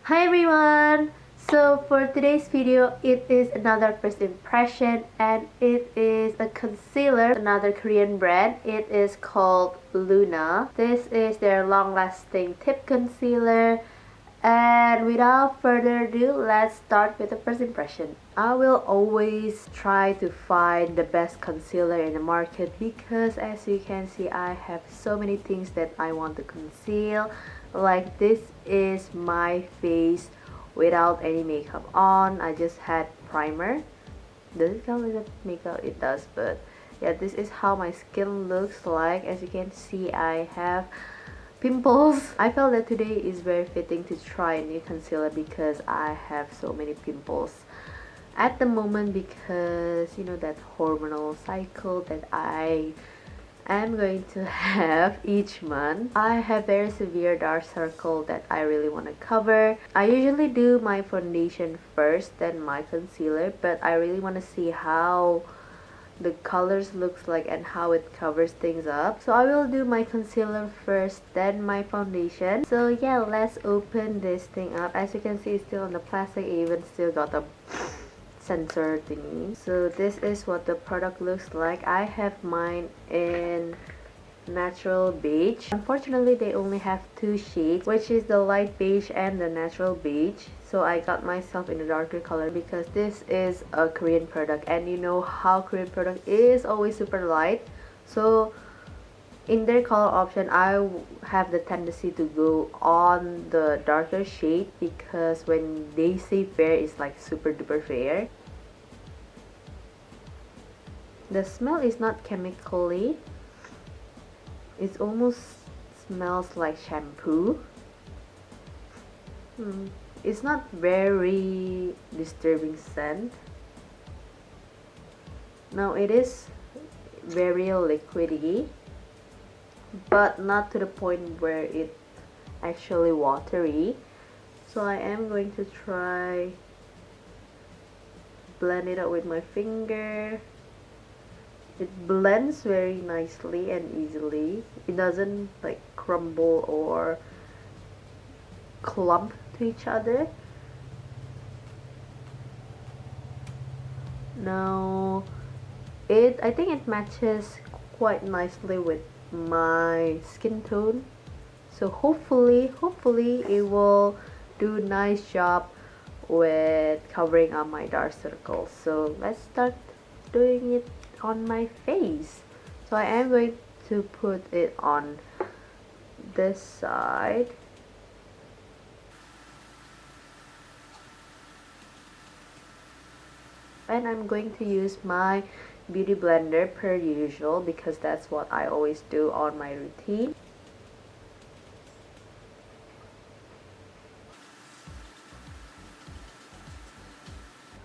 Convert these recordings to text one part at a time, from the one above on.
Hi everyone! So for today's video, it is another first impression and it is a concealer, another Korean brand. It is called Luna. This is their long-lasting tip concealer. And without further ado, let's start with the first impression. I will always try to find the best concealer in the market because as you can see, I have so many things that I want to conceal. Like this is my face without any makeup on. I just had primer. Does it count as a makeup? It does, but yeah, this is how my skin looks like. As you can see, I have pimples. I felt that today is very fitting to try a new concealer because I have so many pimples at the moment because you know that hormonal cycle that I am going to have each month. I have very severe dark circle that I really want to cover. I usually do my foundation first, then my concealer, but I really want to see how the colors looks like and how it covers things up. So I will do my concealer first, then my foundation. So yeah, let's open this thing up. As you can see, it's still on the plastic. It even still got a sensor thingy. So this is what the product looks like. I have mine in natural beige. Unfortunately, they only have two shades, which is the light beige and the natural beige. So I got myself in a darker color because this is a Korean product, and you know how Korean product is always super light. So in their color option, I have the tendency to go on the darker shade because when they say fair, it's like super duper fair. The smell is not chemically. It almost smells like shampoo. It's not very disturbing scent. Now it is very liquidy, but not to the point where it actually watery. So I am going to try blend it out with my finger. It blends very nicely and easily. It doesn't like crumble or clump to each other. Now I think it matches quite nicely with my skin tone. So hopefully it will do a nice job with covering up my dark circles. So let's start doing it on my face. So I am going to put it on this side. And I'm going to use my beauty blender per usual because that's what I always do on my routine.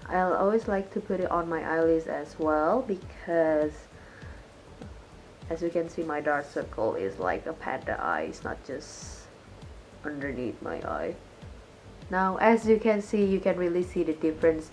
I'll always like to put it on my eyelids as well because as you can see, my dark circle is like a panda eye. It's not just underneath my eye. Now as you can see, you can really see the difference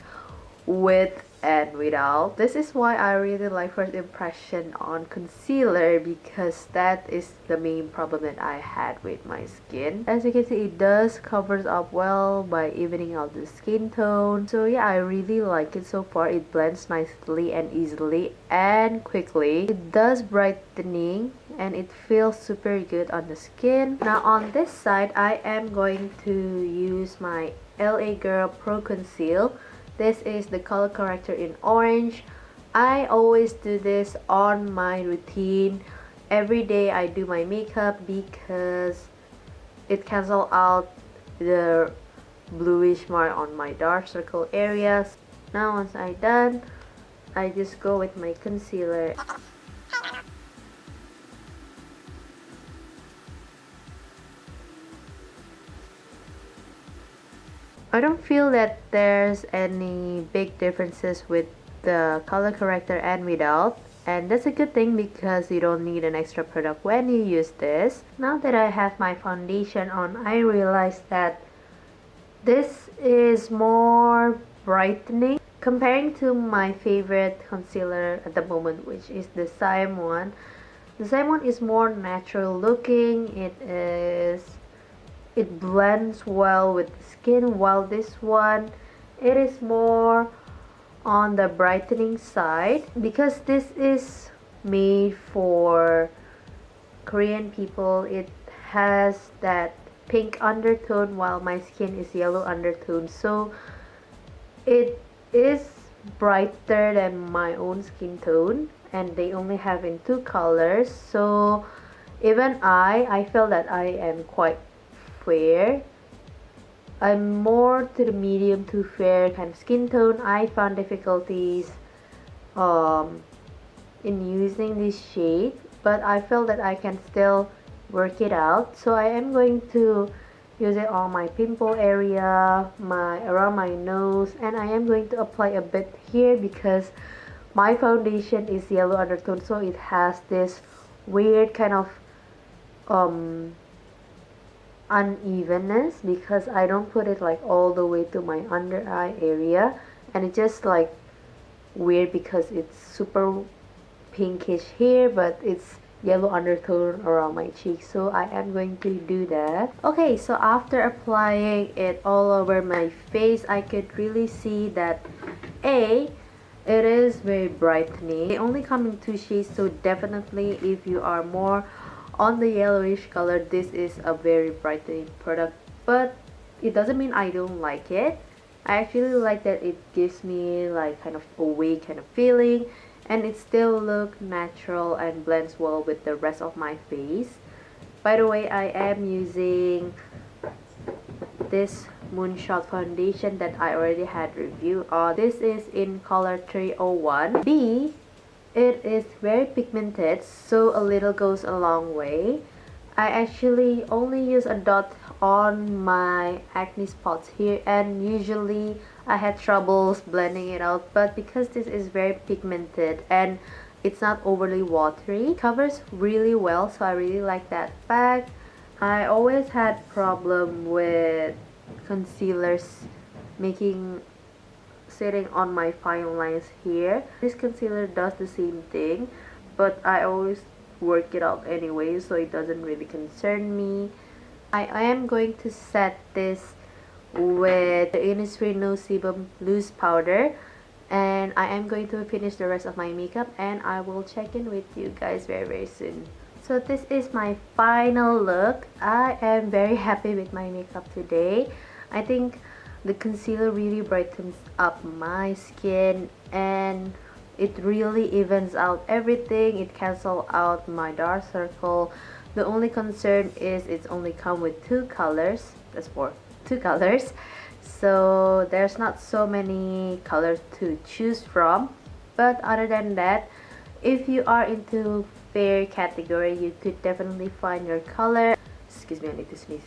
with and without. This is why I really like first impression on concealer because that is the main problem that I had with my skin. As you can see, it does covers up well by evening out the skin tone. So yeah, I really like it so far. It blends nicely and easily and quickly. It does brightening and it feels super good on the skin. Now on this side, I am going to use my LA Girl Pro Conceal. This is the color corrector in orange. I always do this on my routine. Every day I do my makeup because it cancels out the bluish mark on my dark circle areas. Now once I'm done, I just go with my concealer. I don't feel that there's any big differences with the color corrector and without, and that's a good thing because you don't need an extra product when you use this. Now that I have my foundation on, I realized that this is more brightening comparing to my favorite concealer at the moment, which is the Siam one. The Siam one is more natural looking. It is it blends well with the skin, while this one, it is more on the brightening side. Because this is made for Korean people, it has that pink undertone while my skin is yellow undertone, so it is brighter than my own skin tone, and they only have in two colors. So even I feel that I am quite fair. I'm more to the medium to fair kind of skin tone. I found difficulties in using this shade, but I feel that I can still work it out. So I am going to use it on my pimple area, around my nose, and I am going to apply a bit here because my foundation is yellow undertone, so it has this weird kind of unevenness because I don't put it like all the way to my under eye area, and it's just like weird because it's super pinkish here but it's yellow undertone around my cheeks. So I am going to do that. Okay, so after applying it all over my face, I could really see that it is very brightening. They only come in two shades, so definitely if you are more on the yellowish color, this is a very brightening product, but it doesn't mean I don't like it. I actually like that it gives me like kind of awake kind of feeling, and it still looks natural and blends well with the rest of my face. By the way, I am using this Moonshot foundation that I already had review on. This is in color 301 B. It is very pigmented, so a little goes a long way. I actually only use a dot on my acne spots here, and usually I had troubles blending it out, but because this is very pigmented and it's not overly watery, it covers really well, so I really like that fact. I always had problem with concealers sitting on my fine lines here. This concealer does the same thing, but I always work it out anyway, so it doesn't really concern me. I am going to set this with the Innisfree No Sebum loose powder, and I am going to finish the rest of my makeup, and I will check in with you guys very soon. So this is my final look. I am very happy with my makeup today. I think the concealer really brightens up my skin, and it really evens out everything. It cancels out my dark circle. The only concern is it's only come with two colors. That's for two colors, so there's not so many colors to choose from. But other than that, if you are into fair category, you could definitely find your color. Excuse me, I need to sneeze.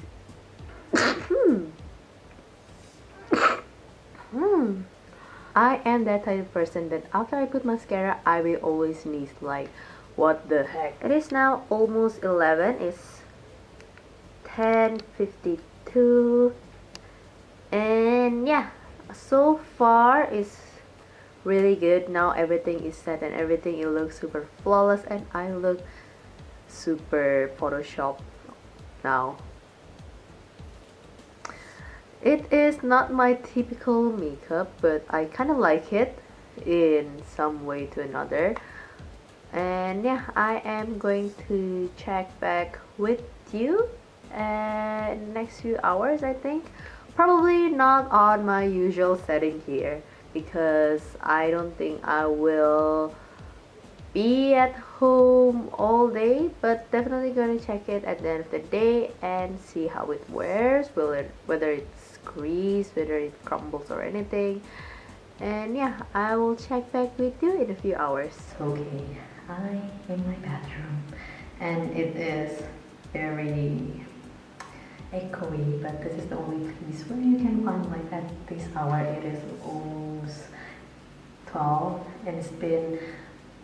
I am that type of person that after I put mascara, I will always sneeze like, what the heck. It is now almost 11. It's 10:52, and yeah, so far it's really good. Now everything is set and everything, it looks super flawless, and I look super Photoshop now. It is not my typical makeup, but I kind of like it in some way to another. And yeah, I am going to check back with you next few hours, I think. Probably not on my usual setting here, because I don't think I will be at home all day, but definitely gonna check it at the end of the day and see how it wears, whether it's grease, whether it crumbles or anything. And yeah, I will check back with you in a few hours. Okay, I'm in my bathroom, and it is very echoey, but this is the only place where you can find light at this hour. It is almost 12, and it's been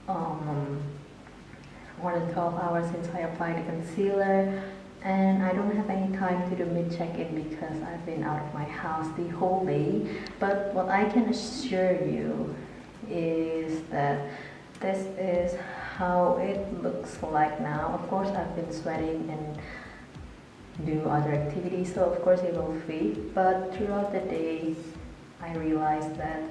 more than 12 hours since I applied the concealer, and I don't have any time to do mid check-in because I've been out of my house the whole day. But what I can assure you is that this is how it looks like now. Of course, I've been sweating and do other activities, so of course it will fade. But throughout the day, I realized that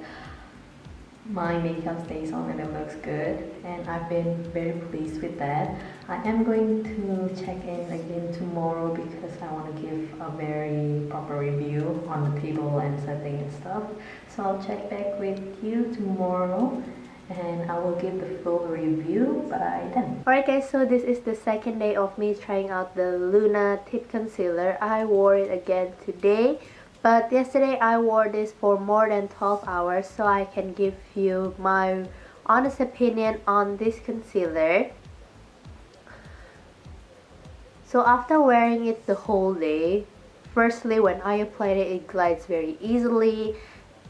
my makeup stays on and it looks good, and I've been very pleased with that. I am going to check in again tomorrow because I want to give a very proper review on the table and setting and stuff. So I'll check back with you tomorrow and I will give the full review by then. Alright guys, so this is the second day of me trying out the Luna Tip Concealer. I wore it again today. But yesterday I wore this for more than 12 hours, so I can give you my honest opinion on this concealer. So after wearing it the whole day, firstly when I applied it, it glides very easily,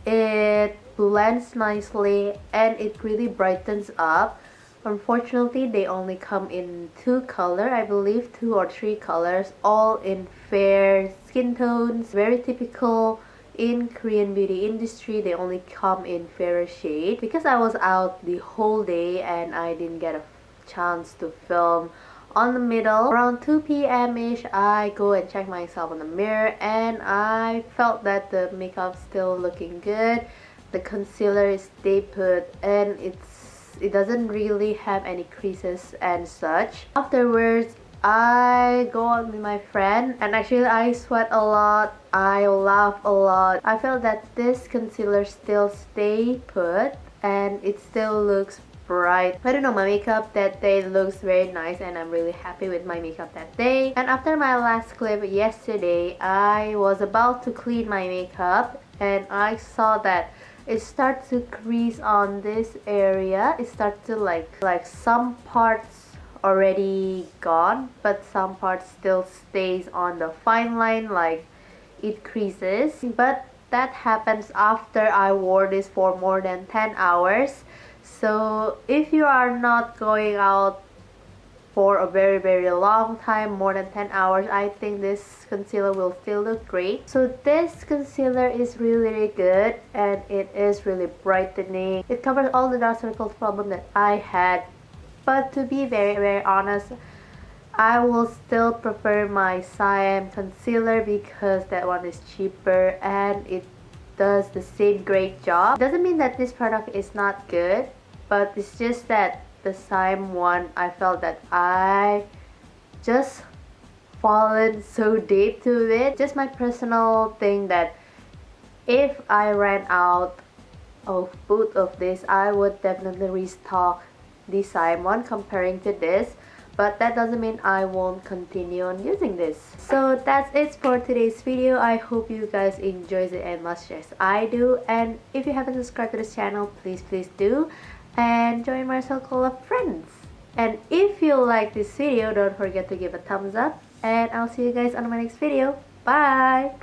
it blends nicely, and it really brightens up. Unfortunately, they only come in 2 colors, I believe 2 or 3 colors, all in fair skin tones. Very typical in Korean beauty industry, they only come in fairer shade. Because I was out the whole day and I didn't get a chance to film on the middle, around 2 p.m.-ish, I go and check myself in the mirror and I felt that the makeup still looking good. The concealer is stay put and it doesn't really have any creases and such. Afterwards, I go out with my friend and actually I sweat a lot, I laugh a lot. I felt that this concealer still stay put and it still looks bright. I don't know, my makeup that day looks very nice and I'm really happy with my makeup that day. And after my last clip yesterday, I was about to clean my makeup and I saw that it starts to crease on this area. It starts to like some parts already gone, but some parts still stays on the fine line, like it creases. But that happens after I wore this for more than 10 hours. So if you are not going out for a very long time, more than 10 hours, I think this concealer will still look great. So this concealer is really good and it is really brightening. It covers all the dark circles problem that I had. But to be very honest, I will still prefer my Siam concealer because that one is cheaper and it does the same great job. Doesn't mean that this product is not good, but it's just that the Siam one, I felt that I just fallen so deep to it. Just my personal thing that if I ran out of both of this, I would definitely restock the Siam one comparing to this. But that doesn't mean I won't continue on using this. So that's it for today's video. I hope you guys enjoyed it as much as I do. And if you haven't subscribed to this channel, please do. And join my circle of friends. And if you like this video, don't forget to give a thumbs up. And I'll see you guys on my next video. Bye!